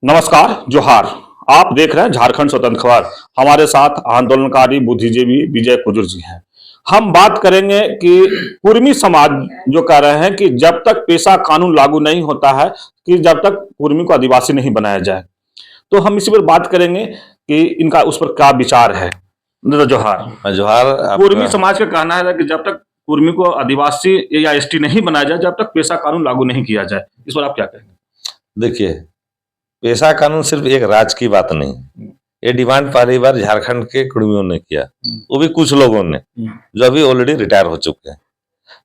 नमस्कार, जोहार। आप देख रहे हैं झारखंड स्वतंत्र खबर। हमारे साथ आंदोलनकारी बुद्धिजीवी विजय कुजूर जी हैं। हम बात करेंगे कि कुर्मी समाज जो कह रहे हैं कि जब तक पेशा कानून लागू नहीं होता है, कि जब तक कुर्मी को आदिवासी नहीं बनाया जाए, तो हम इसी पर बात करेंगे कि इनका उस पर क्या विचार है। जोहार। जोहार। कुर्मी समाज का कहना है कि जब तक कुर्मी को आदिवासी या एसटी नहीं बनाया जाए, जब तक पेशा कानून लागू नहीं किया जाए, इस पर आप क्या कहेंगे? देखिए, पेशा कानून सिर्फ एक राज्य की बात नहीं, ये डिमांड पहली बार झारखंड के कुर्मियों ने किया, वो भी कुछ लोगों ने जो अभी ऑलरेडी रिटायर हो चुके हैं।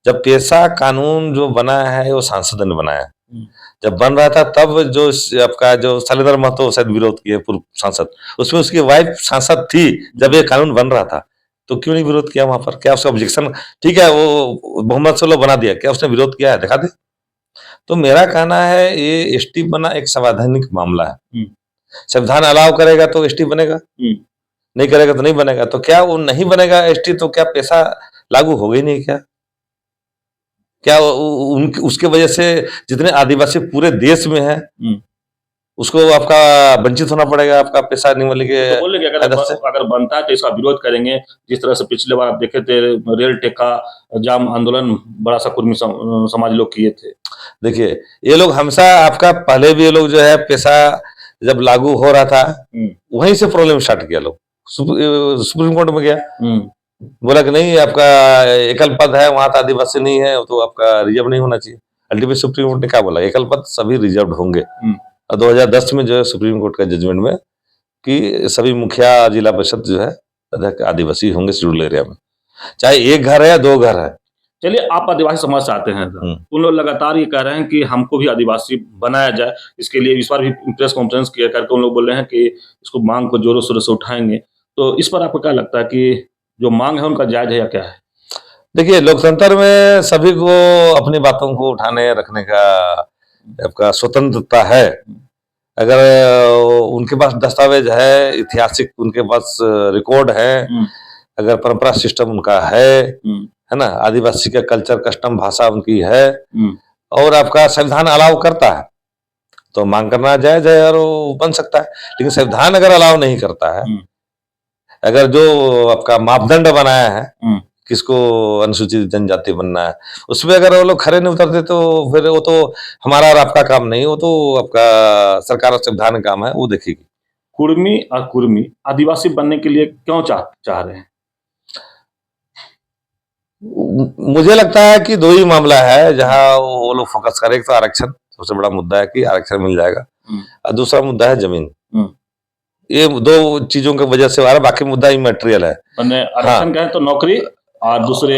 जब पेशा कानून जो बना है वो सांसद ने बनाया, जब बन रहा था तब जो आपका जो शैलेंद्र महतो शायद विरोध किए, पूर्व सांसद, उसमें उसकी वाइफ सांसद थी जब ये कानून बन रहा था, तो क्यों नहीं विरोध किया वहां पर? क्या उसका ऑब्जेक्शन? ठीक है, वो मोहम्मद सोलो बना दिया, क्या उसने विरोध किया है? दिखा दे। तो मेरा कहना है ये एसटी बना एक संवैधानिक मामला है। संविधान अलाउ करेगा तो एसटी बनेगा, नहीं करेगा तो नहीं बनेगा। तो क्या वो नहीं बनेगा एसटी तो क्या पेशा लागू हो गई नहीं? क्या उसके वजह से जितने आदिवासी पूरे देश में हैं उसको आपका वंचित होना पड़ेगा आपका पेशा निवली के? तो बोले कि अगर बनता है तो इसका विरोध करेंगे। जिस तरह से पिछले बार आप देखे थे, रेल टेक्का जाम आंदोलन बड़ा सा कुर्मी समाज लोग किए थे। देखिए, ये लोग हमेशा आपका पहले भी ये लोग जो है पेशा जब लागू हो रहा था वहीं से प्रॉब्लम स्टार्ट किया। लोग सुप्रीम कोर्ट में गया, बोला कि नहीं आपका एकल पद है, वहां तो आदिवासी नहीं है, तो आपका रिजर्व नहीं होना चाहिए। अल्टीमेट सुप्रीम कोर्ट ने क्या बोला? एकल पद सभी रिजर्व होंगे। और 2010 में जो है सुप्रीम कोर्ट का जजमेंट में कि सभी मुखिया जिला परिषद जो है आदिवासी होंगे शेड्यूल एरिया में, चाहे एक घर है या दो घर है। चलिए, आप आदिवासी समाज से आते हैं, उन लोग लगातार ये कह रहे हैं कि हमको भी आदिवासी बनाया जाए। इसके लिए इस बार भी प्रेस कॉन्फ्रेंस किया करके उन लोग बोल रहे हैं कि इसको मांग को जोरों शोरों से उठाएंगे। तो इस पर आपको क्या लगता है कि जो मांग है उनका जायज है या क्या है? देखिए, लोकतंत्र में सभी को अपनी बातों को उठाने रखने का आपका स्वतंत्रता है। अगर उनके पास दस्तावेज है, ऐतिहासिक उनके पास रिकॉर्ड है, अगर परंपरा सिस्टम उनका है ना, आदिवासी का कल्चर कस्टम भाषा उनकी है, और आपका संविधान अलाउ करता है तो मांग करना जायज है और वो बन सकता है। लेकिन संविधान अगर अलाउ नहीं करता है, अगर जो आपका मापदंड बनाया है किसको अनुसूचित जनजाति बनना है, उसमें अगर वो लोग खरे नहीं उतरते तो फिर वो तो हमारा और आपका काम नहीं, वो तो आपका सरकार और संविधान का काम है, वो देखेगी। कुर्मी और कुर्मी आदिवासी बनने के लिए क्यों चाह रहे हैं? मुझे लगता है कि दो ही मामला है जहां वो लोग फोकस करें। एक तो आरक्षण, सबसे बड़ा मुद्दा है कि आरक्षण मिल जाएगा, और दूसरा मुद्दा है जमीन। ये दो चीजों की वजह से आ रहा, बाकी मुद्दा इमैटेरियल है। आरक्षण कहें तो नौकरी और दूसरे,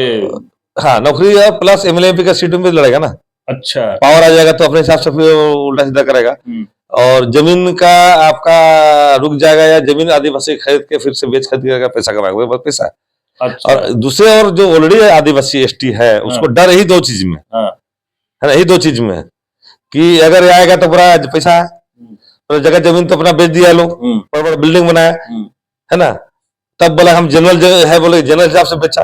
हाँ, नौकरी और प्लस एमएलए एमपी का सीट में लड़ेगा ना। अच्छा, पावर आ जाएगा तो अपने हिसाब से फिर उल्टा सीधा करेगा। और जमीन का आपका रुक जाएगा, या जमीन आदिवासी खरीद के फिर से बेच खरीद के पैसा कमाएगा, वो पैसा है। अच्छा। और दूसरे और जो ऑलरेडी आदिवासी एसटी है उसको डर यही दो चीज में है ना, यही दो चीज में है कि अगर आएगा तो पूरा पैसा है, तो जगह जमीन तो अपना बेच दिया लोग, बड़ा बड़ा बिल्डिंग बनाया है ना, तब बोला हम जनरल जो है बोले जनरल हिसाब से बेचा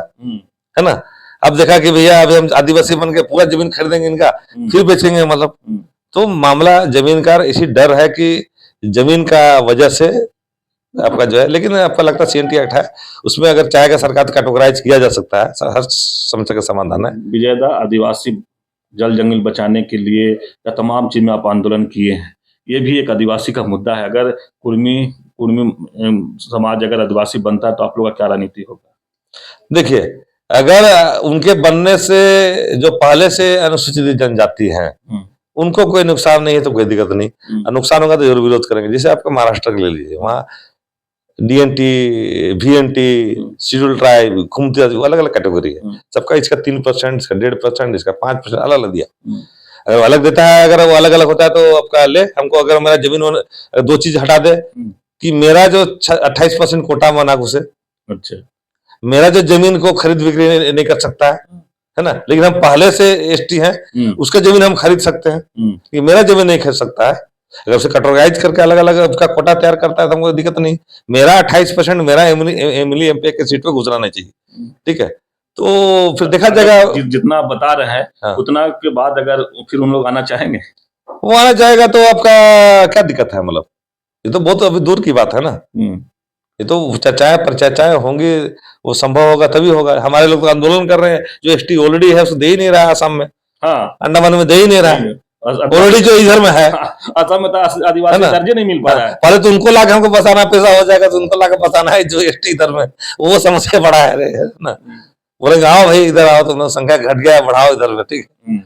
है ना। अब देखा कि भैया अभी हम आदिवासी बन के पूरा जमीन खरीदेंगे इनका, फिर बेचेंगे, मतलब। तो मामला जमीन का इसी डर है कि जमीन का वजह से आपका जो है, लेकिन आपका लगता है सीएनटी एक्ट है, उसमें अगर चाहेगा सरकार तो कैटेगराइज किया जा सकता है, हर समस्या का समाधान है। विजयदा, आदिवासी जल जंगल बचाने के लिए या तमाम चीज में आप आंदोलन किए हैं, ये भी एक आदिवासी का मुद्दा है। अगर कुर्मी समाज अगर आदिवासी बनता है तो आप लोग का क्या रणनीति होगा? देखिए, अगर उनके बनने से जो पहले से अनुसूचित जनजाति है उनको कोई नुकसान नहीं है तो कोई दिक्कत नहीं, नुकसान होगा तो जरूर विरोध करेंगे। जैसे आपका महाराष्ट्र के ले लीजिए, वहाँ डीएनटी, वीएनटी, शेड्यूल ट्राइब, घूमती अलग अलग कैटेगरी है सबका। इसका 3%, इसका 1.5%, इसका 5% अलग अलग दिया। अगर अलग देता है, अगर वो अलग अलग होता है तो आपका ले हमको, अगर मेरा जमीन दो चीज हटा दे कि मेरा जो 28% कोटा बना घुसे, अच्छा, मेरा जो जमीन को खरीद बिक्री नहीं कर सकता है ना, लेकिन हम पहले से एसटी हैं, उसका जमीन हम खरीद सकते हैं, कि मेरा जमीन नहीं खरीद सकता है। अगर उसे कैटेगराइज करके अलग अलग उसका कोटा तैयार करता है तो हमको दिक्कत नहीं। मेरा 28% मेरा एमएलए एमपी के सीट पे गुजरना नहीं चाहिए, ठीक है। तो फिर देखा जाएगा, जितना आप बता रहे हैं उतना के बाद अगर फिर उन लोग आना चाहेंगे वो आना चाहेगा तो आपका क्या दिक्कत है? मतलब ये तो बहुत अभी दूर की बात है ना। ये तो चर्चाएं पर चर्चाएं होंगी, वो संभव होगा तभी होगा। हमारे लोग तो आंदोलन कर रहे हैं, जो एसटी ऑलरेडी है उसको दे ही नहीं रहा है असम में, हाँ, अंडमान में दे ही नहीं रहा है ऑलरेडी, जो इधर में है असम में तो आदिवासी ना? दर्जे नहीं मिल पा रहा है। पहले तो उनको लाके हमको बसाना, पैसा हो जाएगा तो उनको लाके बसाना है जो एसटी इधर में, वो समस्या बड़ा है रे, है ना। बोलेंगे आओ भाई इधर आओ, तुम लोग संख्या घट गया है, बढ़ाओ इधर में, ठीक है।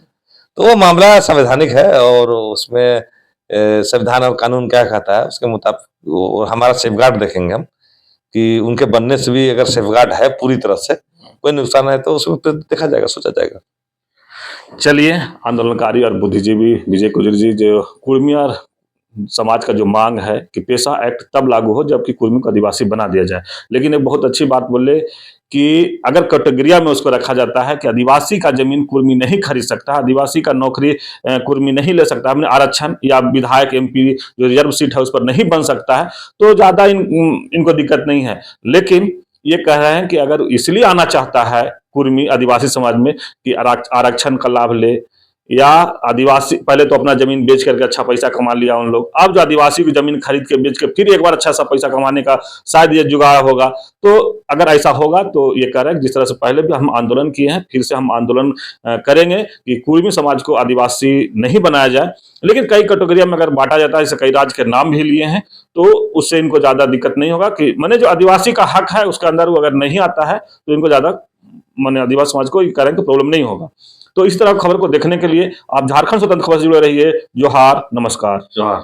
तो वो मामला संवैधानिक है और उसमें संविधान और कानून क्या कहता है उसके मुताबिक हमारा सेफगार्ड देखेंगे हम, कि उनके बनने से भी अगर सेफगार्ड है पूरी तरह से, कोई नुकसान है तो उसमें फिर देखा जाएगा, सोचा जाएगा। चलिए, आंदोलनकारी और बुद्धिजीवी विजय कुजूर जी, जो कुर्मी और समाज का जो मांग है कि पेशा एक्ट तब लागू हो जबकि कुर्मी को आदिवासी बना दिया जाए, लेकिन एक बहुत अच्छी बात बोले कि अगर कैटेगरिया में उसको रखा जाता है कि आदिवासी का जमीन कुर्मी नहीं खरीद सकता, आदिवासी का नौकरी कुर्मी नहीं ले सकता, अपने आरक्षण या विधायक एमपी जो रिजर्व सीट है उस पर नहीं बन सकता है, तो ज्यादा इनको दिक्कत नहीं है। लेकिन ये कह रहे हैं कि अगर इसलिए आना चाहता है कुर्मी आदिवासी समाज में कि आरक्षण का लाभ ले, या आदिवासी पहले तो अपना जमीन बेच करके अच्छा पैसा कमा लिया उन लोग, अब जो आदिवासी की जमीन खरीद के बेच के फिर एक बार अच्छा सा पैसा कमाने का शायद ये जुगाड़ होगा। तो अगर ऐसा होगा तो ये कह रहे हैं जिस तरह से पहले भी हम आंदोलन किए हैं, फिर से हम आंदोलन करेंगे कि कुर्मी समाज को आदिवासी नहीं बनाया जाए। लेकिन कई कैटेगरिया में अगर बांटा जाता है, जैसे कई राज्य के नाम भी लिए हैं, तो उससे इनको ज्यादा दिक्कत नहीं होगा कि मैंने जो आदिवासी का हक है उसके अंदर वो अगर नहीं आता है तो इनको ज्यादा मैंने आदिवासी समाज को करें तो प्रॉब्लम नहीं होगा। तो इस तरह खबर को देखने के लिए आप झारखंड स्वतंत्र खबर से जुड़े रहिए। जोहार, नमस्कार। जोहार।